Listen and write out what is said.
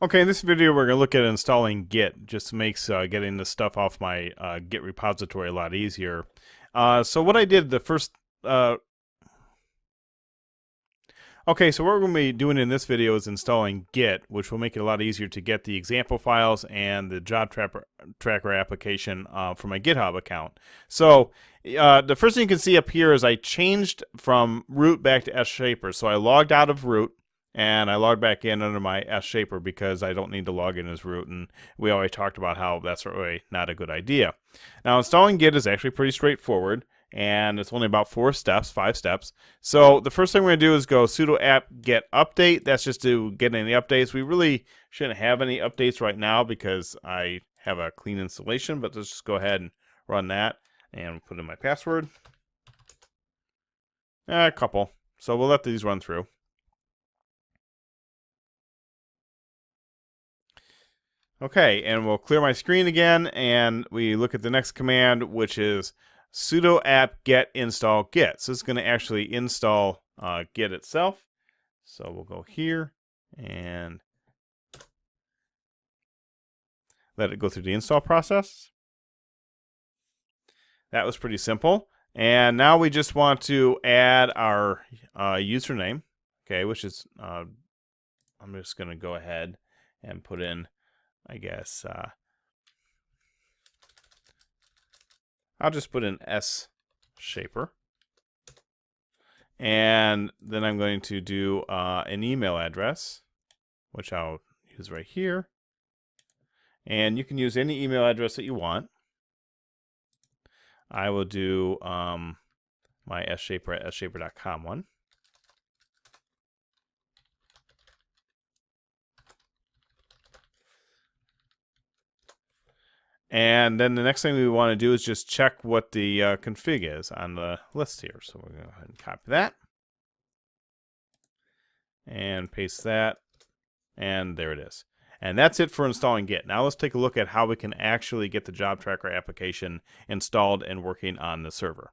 Okay, in this video we're going to look at installing Git. Just makes getting this stuff off my Git repository a lot easier. So what I did the first... Okay, so what we're going to be doing in this video is installing Git, which will make it a lot easier to get the example files and the job tracker application from my GitHub account. So the first thing you can see up here is I changed from root back to SShaper. So I logged out of root and I logged back in under my SShaper because I don't need to log in as root, and we already talked about how that's really not a good idea. Now installing Git is actually pretty straightforward, and it's only about 5 steps. So the first thing we're going to do is go sudo apt get update. That's just to get any updates. We really shouldn't have any updates right now because I have a clean installation, but let's just go ahead and run that and put in my password. A couple. So we'll let these run through. Okay, and we'll clear my screen again, and we look at the next command, which is sudo apt get install Git. So it's going to actually install Git itself. So we'll go here and let it go through the install process. That was pretty simple. And now we just want to add our username, okay, which is, I'm just going to go ahead and put in, I guess, I'll just put in SShaper. And then I'm going to do an email address, which I'll use right here. And you can use any email address that you want. I will do my SShaper at sshaper.com one. And then the next thing we want to do is just check what the config is on the list here. So we're going to go ahead and copy that. And paste that. And there it is. And that's it for installing Git. Now let's take a look at how we can actually get the job tracker application installed and working on the server.